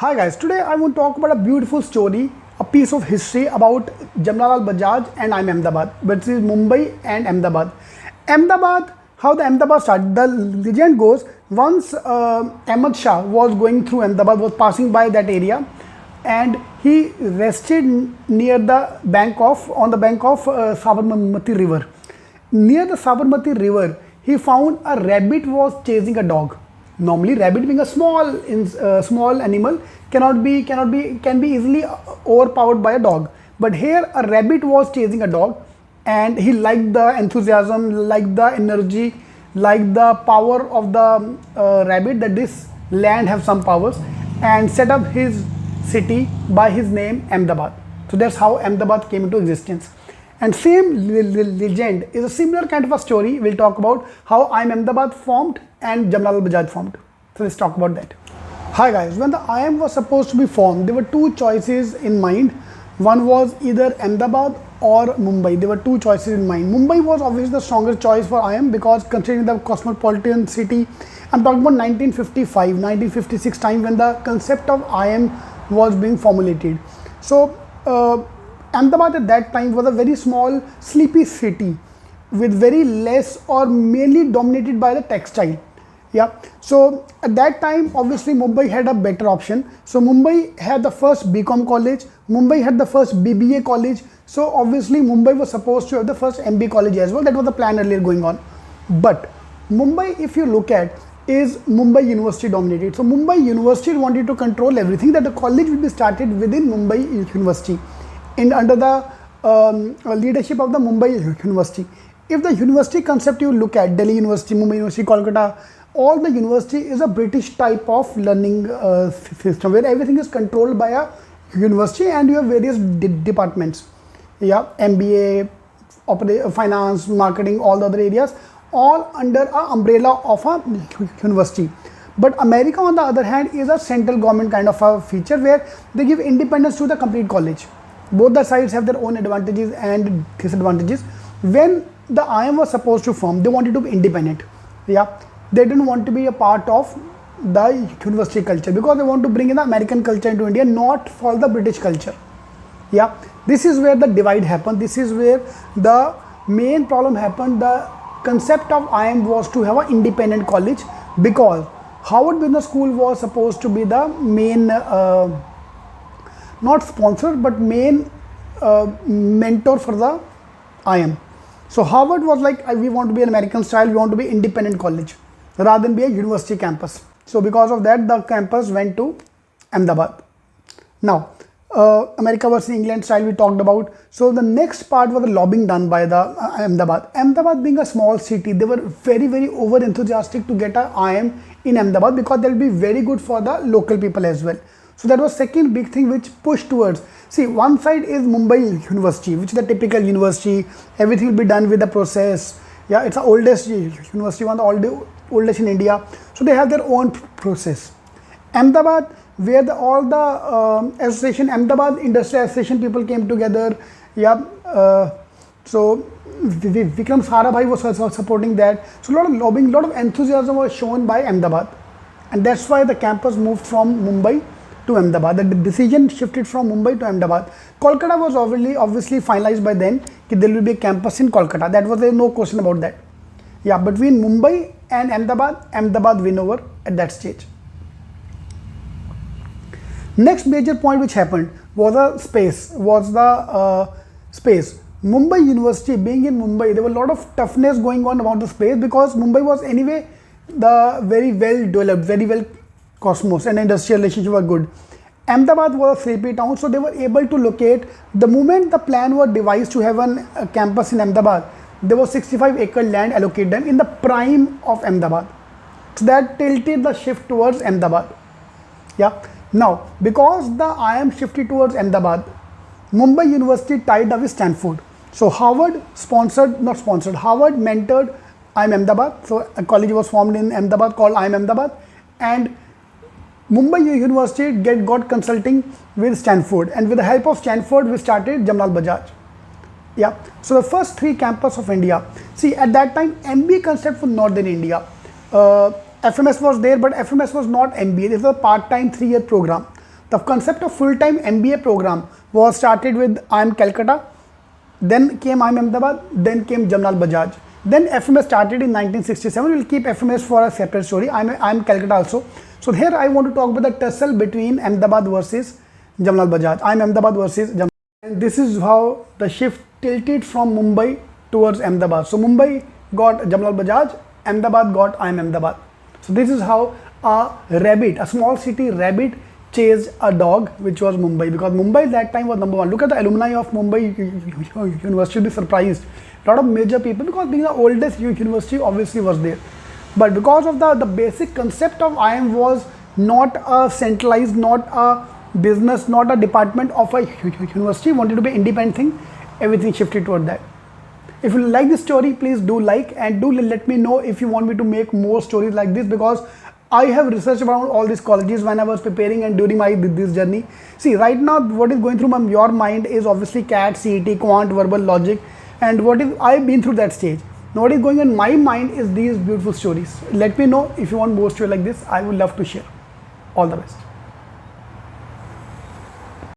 Hi guys, today I want to talk about a beautiful story, a piece of history about Jamnalal Bajaj and IIM Ahmedabad, which is Mumbai and Ahmedabad. Ahmedabad, how the Ahmedabad started. The legend goes, once Ahmad Shah was going through Ahmedabad, was passing by that area, and he rested near the bank of, on the bank of Sabarmati river. Near the Sabarmati river, he found a rabbit was chasing a dog. Normally, rabbit being a small animal can be easily overpowered by a dog. But here, a rabbit was chasing a dog, and he liked the enthusiasm, liked the energy, liked the power of the rabbit, that this land have some powers, and set up his city by his name, Ahmedabad. So that's how Ahmedabad came into existence. And same legend is a similar kind of a story. We'll talk about how IIM Ahmedabad formed and Jamnalal Bajaj formed. So let's talk about that. Hi guys, when the IIM was supposed to be formed, there were two choices in mind. One was either Ahmedabad or Mumbai. There were two choices in mind. Mumbai was obviously the stronger choice for IIM because considering the cosmopolitan city, I'm talking about 1955, 1956 time when the concept of IIM was being formulated. So Ahmedabad at that time was a very small, sleepy city with very less or mainly dominated by the textile. Yeah. So at that time, obviously Mumbai had a better option. So Mumbai had the first BCom college. Mumbai had the first BBA college. So obviously Mumbai was supposed to have the first MB college as well. That was the plan earlier going on. But Mumbai, if you look at, is Mumbai University dominated. So Mumbai University wanted to control everything, that the college will be started within Mumbai University under the leadership of the Mumbai University. If the university concept you look at, Delhi University, Mumbai University, Kolkata, all the university is a British type of learning system where everything is controlled by a university and you have various departments. Yeah, MBA, finance, marketing, all the other areas, all under an umbrella of a university. But America, on the other hand, is a central government kind of a feature where they give independence to the complete college. Both the sides have their own advantages and disadvantages. When the IIM was supposed to form, they wanted to be independent. Yeah, they didn't want to be a part of the university culture because they want to bring in the American culture into India, not follow the British culture. Yeah, this is where the divide happened. This is where the main problem happened. The concept of IIM was to have an independent college because Harvard Business School was supposed to be the main not sponsor but main mentor for the IIM. So Harvard was like, we want to be an American style, we want to be independent college rather than be a university campus. So because of that, the campus went to Ahmedabad. Now America versus England style we talked about. So the next part was the lobbying done by the Ahmedabad. Ahmedabad being a small city, they were very over enthusiastic to get a IIM in Ahmedabad because that will be very good for the local people as well. So that was second big thing which pushed towards. See, one side is Mumbai University, which is the typical university. Everything will be done with the process. Yeah, it's the oldest university, one of the oldest in India. So they have their own process. Ahmedabad, where all the association, Ahmedabad Industrial Association people came together. Yeah, so Vikram Sarabhai was also supporting that. So a lot of lobbying, a lot of enthusiasm was shown by Ahmedabad. And that's why the campus moved from Mumbai to Ahmedabad. The decision shifted from Mumbai to Ahmedabad. Kolkata was obviously finalized by then that there will be a campus in Kolkata. That was, there no question about that. Yeah, between Mumbai and Ahmedabad win over at that stage. Next major point which happened was the space. Mumbai University, being in Mumbai, there was a lot of toughness going on about the space because Mumbai was anyway the very well developed, very well cosmos and industrial relationship were good. Ahmedabad was a sleepy town, so they were able to locate. The moment the plan was devised to have a campus in Ahmedabad, there was 65-acre land allocated them in the prime of Ahmedabad. So that tilted the shift towards Ahmedabad. Yeah. Now, because the IIM shifted towards Ahmedabad, Mumbai University tied up with Stanford. So Harvard Harvard mentored IIM Ahmedabad. So a college was formed in Ahmedabad called IIM Ahmedabad, and Mumbai University got consulting with Stanford, and with the help of Stanford, we started Jamnalal Bajaj. Yeah. So the first three campus of India. See, at that time, MBA concept was not in India. FMS was there, but FMS was not MBA. This was a part-time 3-year program. The concept of full-time MBA program was started with IIM Calcutta, then came IIM Ahmedabad, then came Jamnalal Bajaj. Then FMS started in 1967. We'll keep FMS for a separate story. IIM Calcutta also. So here I want to talk about the tussle between Ahmedabad versus Jamnalal Bajaj. IIM Ahmedabad versus Jamnalal. And this is how the shift tilted from Mumbai towards Ahmedabad. So Mumbai got Jamnalal Bajaj, Ahmedabad got IIM Ahmedabad. So this is how a rabbit, a small city rabbit, chased a dog, which was Mumbai, because Mumbai that time was number one. Look at the alumni of Mumbai University, you'll be surprised. A lot of major people, because being the oldest university obviously was there. But because of the basic concept of IIM was not a centralized, not a business, not a department of a university, wanted to be independent thing, everything shifted toward that. If you like this story, please do like, and do let me know if you want me to make more stories like this, because I have researched around all these colleges when I was preparing and during this journey. See, right now what is going through your mind is obviously CAT, CET, Quant, Verbal, Logic, and what is I've been through that stage. Now what is going on in my mind is these beautiful stories. Let me know if you want more stories like this. I would love to share. All the best.